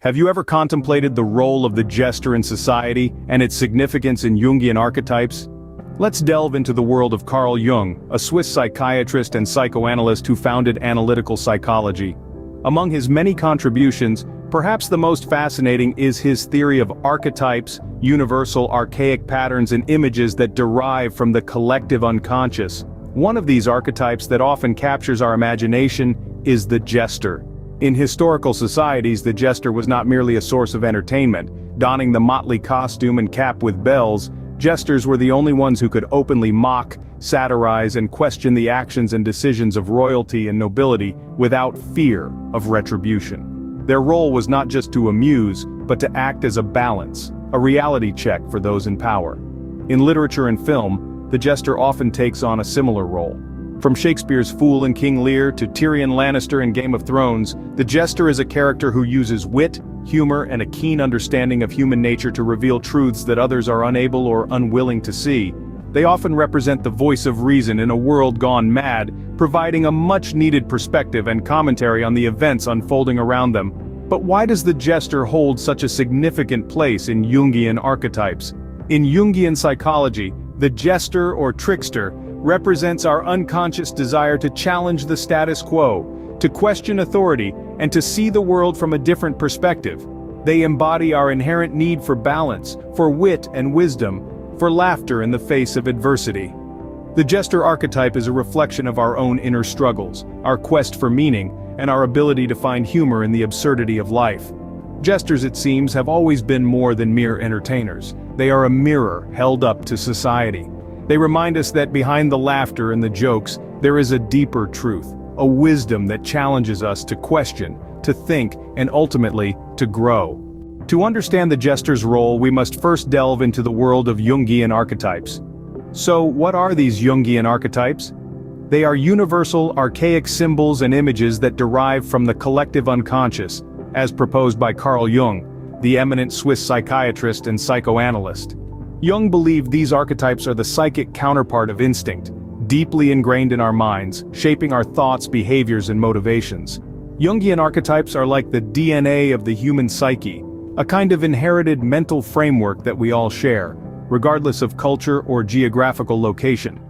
Have you ever contemplated the role of the jester in society and its significance in Jungian archetypes? Let's delve into the world of Carl Jung, a Swiss psychiatrist and psychoanalyst who founded analytical psychology. Among his many contributions, perhaps the most fascinating is his theory of archetypes, universal archaic patterns and images that derive from the collective unconscious. One of these archetypes that often captures our imagination is the jester. In historical societies, the jester was not merely a source of entertainment. Donning the motley costume and cap with bells, jesters were the only ones who could openly mock, satirize and question the actions and decisions of royalty and nobility without fear of retribution. Their role was not just to amuse, but to act as a balance, a reality check for those in power. In literature and film, the jester often takes on a similar role. From Shakespeare's Fool and King Lear to Tyrion Lannister in Game of Thrones, the jester is a character who uses wit, humor, and a keen understanding of human nature to reveal truths that others are unable or unwilling to see. They often represent the voice of reason in a world gone mad, providing a much-needed perspective and commentary on the events unfolding around them. But why does the jester hold such a significant place in Jungian archetypes? In Jungian psychology, the jester or trickster represents our unconscious desire to challenge the status quo, to question authority, and to see the world from a different perspective. They embody our inherent need for balance, for wit and wisdom, for laughter in the face of adversity. The jester archetype is a reflection of our own inner struggles, our quest for meaning, and our ability to find humor in the absurdity of life. Jesters, it seems, have always been more than mere entertainers. They are a mirror held up to society. They remind us that behind the laughter and the jokes, there is a deeper truth, a wisdom that challenges us to question, to think, and ultimately, to grow. To understand the jester's role, we must first delve into the world of Jungian archetypes. So, what are these Jungian archetypes? They are universal, archaic symbols and images that derive from the collective unconscious, as proposed by Carl Jung, the eminent Swiss psychiatrist and psychoanalyst. Jung believed these archetypes are the psychic counterpart of instinct, deeply ingrained in our minds, shaping our thoughts, behaviors, and motivations. Jungian archetypes are like the DNA of the human psyche, a kind of inherited mental framework that we all share, regardless of culture or geographical location.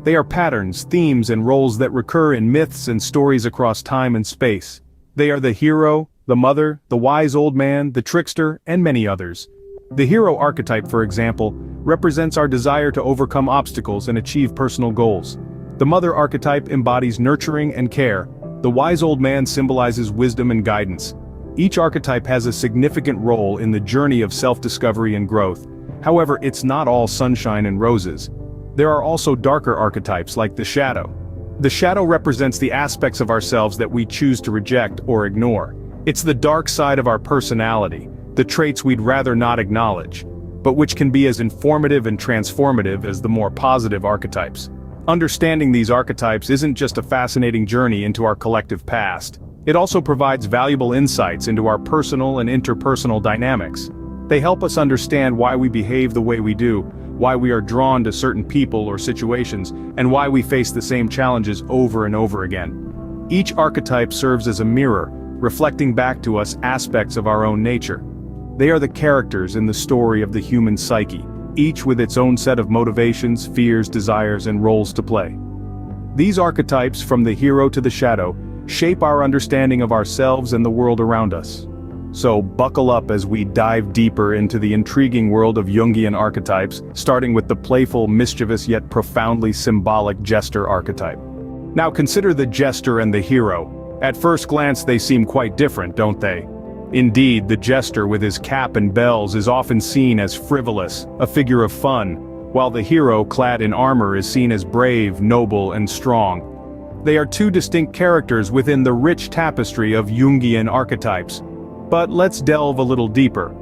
They are patterns, themes, and roles that recur in myths and stories across time and space. They are the hero, the mother, the wise old man, the trickster, and many others. The hero archetype, for example, represents our desire to overcome obstacles and achieve personal goals. The mother archetype embodies nurturing and care. The wise old man symbolizes wisdom and guidance. Each archetype has a significant role in the journey of self-discovery and growth. However, it's not all sunshine and roses. There are also darker archetypes like the shadow. The shadow represents the aspects of ourselves that we choose to reject or ignore. It's the dark side of our personality, the traits we'd rather not acknowledge, but which can be as informative and transformative as the more positive archetypes. Understanding these archetypes isn't just a fascinating journey into our collective past. It also provides valuable insights into our personal and interpersonal dynamics. They help us understand why we behave the way we do, why we are drawn to certain people or situations, and why we face the same challenges over and over again. Each archetype serves as a mirror, reflecting back to us aspects of our own nature. They are the characters in the story of the human psyche, each with its own set of motivations, fears, desires, and roles to play. These archetypes, from the hero to the shadow, shape our understanding of ourselves and the world around us. So buckle up as we dive deeper into the intriguing world of Jungian archetypes, starting with the playful, mischievous yet profoundly symbolic jester archetype. Now consider the jester and the hero. At first glance they seem quite different, don't they? Indeed, the jester with his cap and bells is often seen as frivolous, a figure of fun, while the hero clad in armor is seen as brave, noble, and strong. They are two distinct characters within the rich tapestry of Jungian archetypes. But let's delve a little deeper.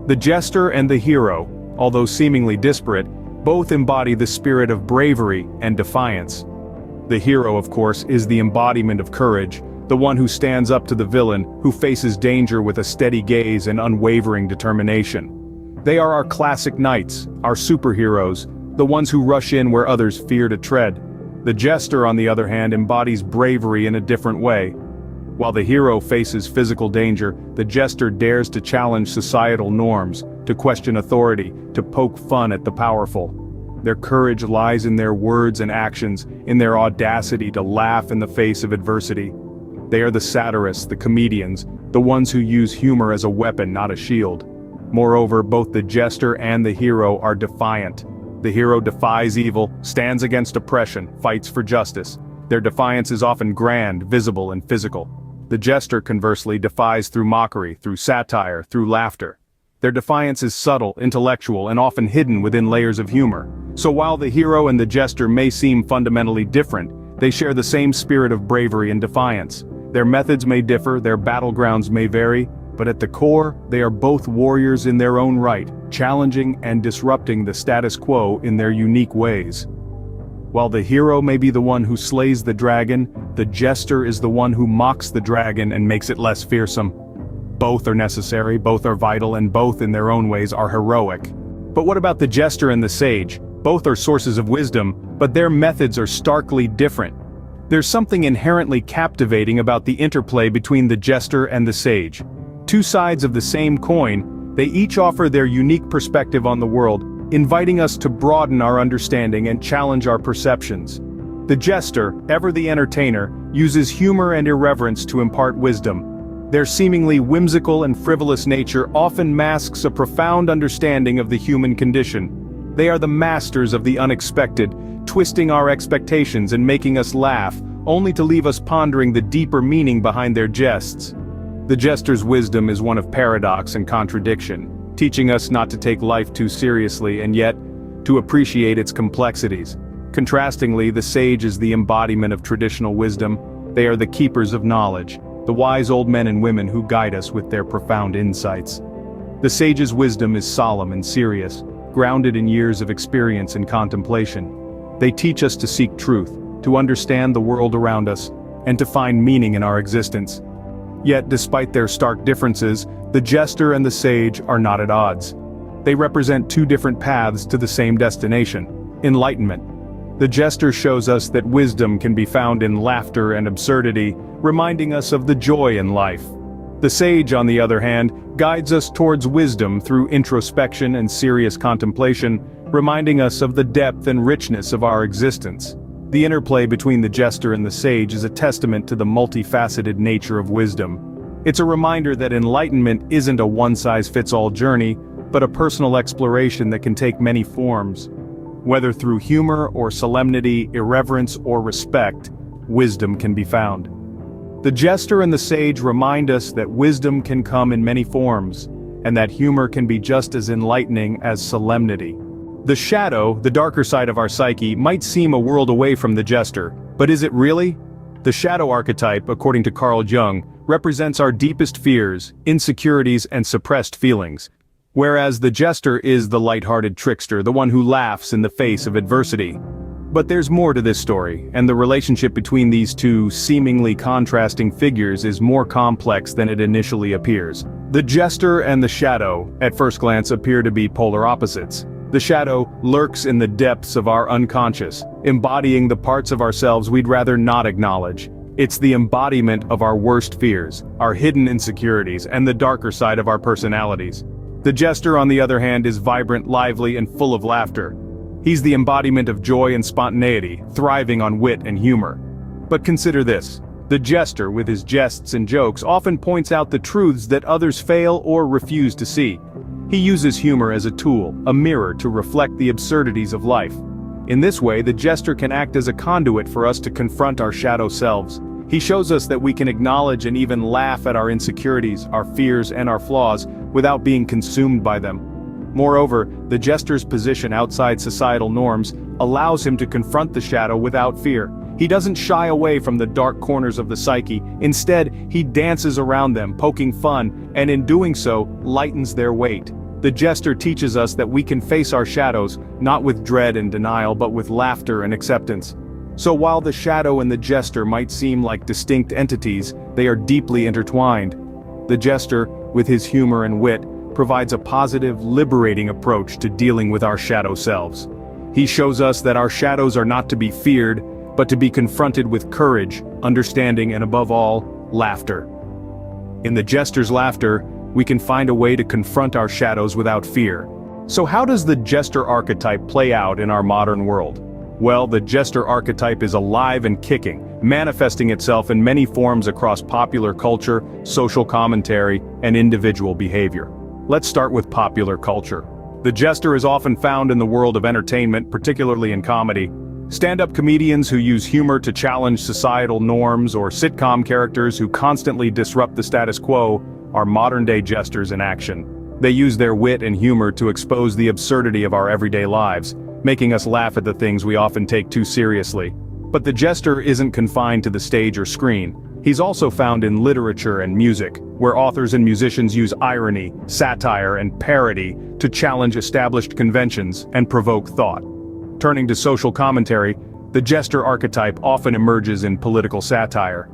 The jester and the hero, although seemingly disparate, both embody the spirit of bravery and defiance. The hero, of course, is the embodiment of courage, the one who stands up to the villain, who faces danger with a steady gaze and unwavering determination. They are our classic knights, our superheroes, the ones who rush in where others fear to tread. The jester, on the other hand, embodies bravery in a different way. While the hero faces physical danger, the jester dares to challenge societal norms, to question authority, to poke fun at the powerful. Their courage lies in their words and actions, in their audacity to laugh in the face of adversity. They are the satirists, the comedians, the ones who use humor as a weapon, not a shield. Moreover, both the jester and the hero are defiant. The hero defies evil, stands against oppression, fights for justice. Their defiance is often grand, visible, and physical. The jester, conversely, defies through mockery, through satire, through laughter. Their defiance is subtle, intellectual, and often hidden within layers of humor. So while the hero and the jester may seem fundamentally different, they share the same spirit of bravery and defiance. Their methods may differ, their battlegrounds may vary, but at the core, they are both warriors in their own right, challenging and disrupting the status quo in their unique ways. While the hero may be the one who slays the dragon, the jester is the one who mocks the dragon and makes it less fearsome. Both are necessary, both are vital, and both in their own ways are heroic. But what about the jester and the sage? Both are sources of wisdom, but their methods are starkly different. There's something inherently captivating about the interplay between the jester and the sage. Two sides of the same coin, they each offer their unique perspective on the world, inviting us to broaden our understanding and challenge our perceptions. The jester, ever the entertainer, uses humor and irreverence to impart wisdom. Their seemingly whimsical and frivolous nature often masks a profound understanding of the human condition. They are the masters of the unexpected, twisting our expectations and making us laugh, only to leave us pondering the deeper meaning behind their jests. The jester's wisdom is one of paradox and contradiction, teaching us not to take life too seriously and yet to appreciate its complexities. Contrastingly, the sage is the embodiment of traditional wisdom. They are the keepers of knowledge, the wise old men and women who guide us with their profound insights. The sage's wisdom is solemn and serious, grounded in years of experience and contemplation. They teach us to seek truth, to understand the world around us, and to find meaning in our existence. Yet, despite their stark differences, the jester and the sage are not at odds. They represent two different paths to the same destination: enlightenment. The jester shows us that wisdom can be found in laughter and absurdity, reminding us of the joy in life. The sage, on the other hand, guides us towards wisdom through introspection and serious contemplation, reminding us of the depth and richness of our existence. The interplay between the jester and the sage is a testament to the multifaceted nature of wisdom. It's a reminder that enlightenment isn't a one-size-fits-all journey, but a personal exploration that can take many forms. Whether through humor or solemnity, irreverence or respect, wisdom can be found. The jester and the sage remind us that wisdom can come in many forms, and that humor can be just as enlightening as solemnity. The shadow, the darker side of our psyche, might seem a world away from the jester, but is it really? The shadow archetype, according to Carl Jung, represents our deepest fears, insecurities, and suppressed feelings. Whereas the jester is the light-hearted trickster, the one who laughs in the face of adversity. But there's more to this story, and the relationship between these two seemingly contrasting figures is more complex than it initially appears. The jester and the shadow, at first glance, appear to be polar opposites. The shadow lurks in the depths of our unconscious, embodying the parts of ourselves we'd rather not acknowledge. It's the embodiment of our worst fears, our hidden insecurities, and the darker side of our personalities. The jester, on the other hand, is vibrant, lively, and full of laughter. He's the embodiment of joy and spontaneity, thriving on wit and humor. But consider this. The jester, with his jests and jokes, often points out the truths that others fail or refuse to see. He uses humor as a tool, a mirror to reflect the absurdities of life. In this way, the jester can act as a conduit for us to confront our shadow selves. He shows us that we can acknowledge and even laugh at our insecurities, our fears, and our flaws, without being consumed by them. Moreover, the jester's position outside societal norms allows him to confront the shadow without fear. He doesn't shy away from the dark corners of the psyche. Instead, he dances around them, poking fun, and in doing so, lightens their weight. The jester teaches us that we can face our shadows, not with dread and denial, but with laughter and acceptance. So while the shadow and the jester might seem like distinct entities, they are deeply intertwined. The jester, with his humor and wit, provides a positive, liberating approach to dealing with our shadow selves. He shows us that our shadows are not to be feared, but to be confronted with courage, understanding, and above all, laughter. In the jester's laughter, we can find a way to confront our shadows without fear. So how does the jester archetype play out in our modern world? Well, the jester archetype is alive and kicking, manifesting itself in many forms across popular culture, social commentary, and individual behavior. Let's start with popular culture. The jester is often found in the world of entertainment, particularly in comedy. Stand-up comedians who use humor to challenge societal norms, or sitcom characters who constantly disrupt the status quo, are modern-day jesters in action. They use their wit and humor to expose the absurdity of our everyday lives, making us laugh at the things we often take too seriously. But the jester isn't confined to the stage or screen. He's also found in literature and music, where authors and musicians use irony, satire, and parody to challenge established conventions and provoke thought. Turning to social commentary, the jester archetype often emerges in political satire.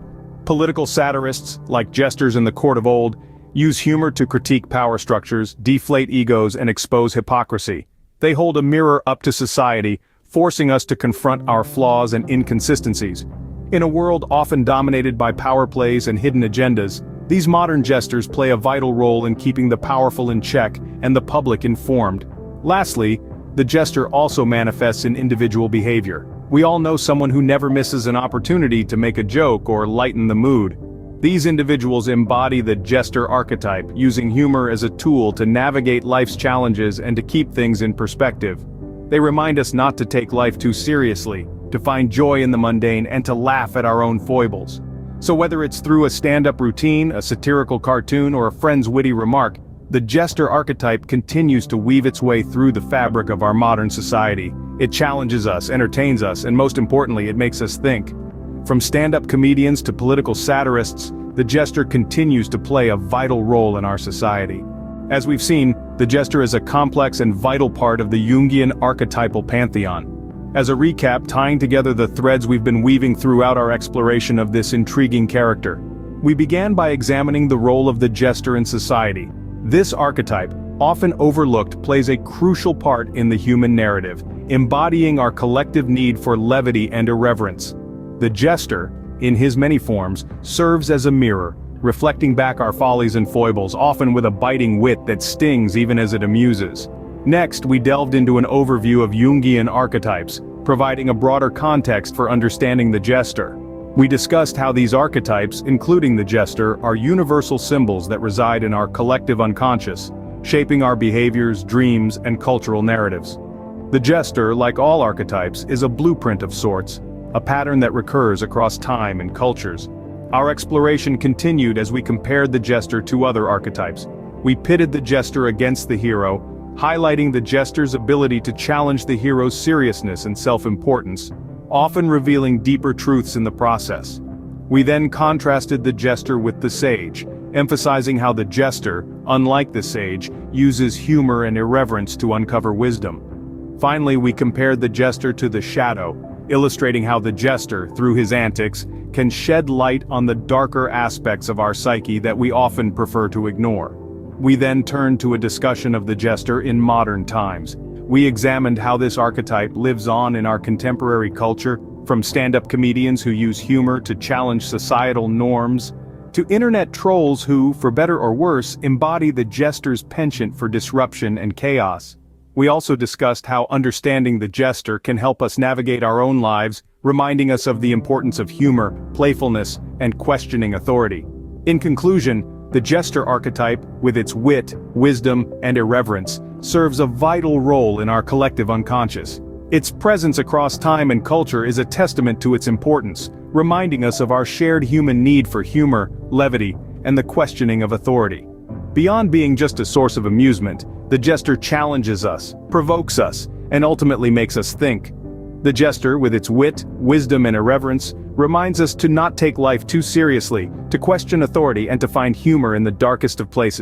Political satirists, like jesters in the court of old, use humor to critique power structures, deflate egos, and expose hypocrisy. They hold a mirror up to society, forcing us to confront our flaws and inconsistencies. In a world often dominated by power plays and hidden agendas, these modern jesters play a vital role in keeping the powerful in check and the public informed. Lastly, the jester also manifests in individual behavior. We all know someone who never misses an opportunity to make a joke or lighten the mood. These individuals embody the jester archetype, using humor as a tool to navigate life's challenges and to keep things in perspective. They remind us not to take life too seriously, to find joy in the mundane, and to laugh at our own foibles. So whether it's through a stand-up routine, a satirical cartoon, or a friend's witty remark, the jester archetype continues to weave its way through the fabric of our modern society. It challenges us, entertains us, and most importantly, it makes us think. From stand-up comedians to political satirists, the jester continues to play a vital role in our society. As we've seen, the jester is a complex and vital part of the Jungian archetypal pantheon. As a recap, tying together the threads we've been weaving throughout our exploration of this intriguing character, we began by examining the role of the jester in society. This archetype, often overlooked, plays a crucial part in the human narrative, embodying our collective need for levity and irreverence. The jester, in his many forms, serves as a mirror, reflecting back our follies and foibles, often with a biting wit that stings even as it amuses. Next, we delved into an overview of Jungian archetypes, providing a broader context for understanding the jester. We discussed how these archetypes, including the jester, are universal symbols that reside in our collective unconscious, shaping our behaviors, dreams, and cultural narratives. The jester, like all archetypes, is a blueprint of sorts, a pattern that recurs across time and cultures. Our exploration continued as we compared the jester to other archetypes. We pitted the jester against the hero, highlighting the jester's ability to challenge the hero's seriousness and self-importance, often revealing deeper truths in the process. We then contrasted the jester with the sage, emphasizing how the jester, unlike the sage, uses humor and irreverence to uncover wisdom. Finally, we compared the jester to the shadow, illustrating how the jester, through his antics, can shed light on the darker aspects of our psyche that we often prefer to ignore. We then turned to a discussion of the jester in modern times. We examined how this archetype lives on in our contemporary culture, from stand-up comedians who use humor to challenge societal norms, to internet trolls who, for better or worse, embody the jester's penchant for disruption and chaos. We also discussed how understanding the jester can help us navigate our own lives, reminding us of the importance of humor, playfulness, and questioning authority. In conclusion, the jester archetype, with its wit, wisdom, and irreverence, serves a vital role in our collective unconscious. Its presence across time and culture is a testament to its importance, reminding us of our shared human need for humor, levity, and the questioning of authority. Beyond being just a source of amusement, the jester challenges us, provokes us, and ultimately makes us think. The jester, with its wit, wisdom, and irreverence, reminds us to not take life too seriously, to question authority, and to find humor in the darkest of places.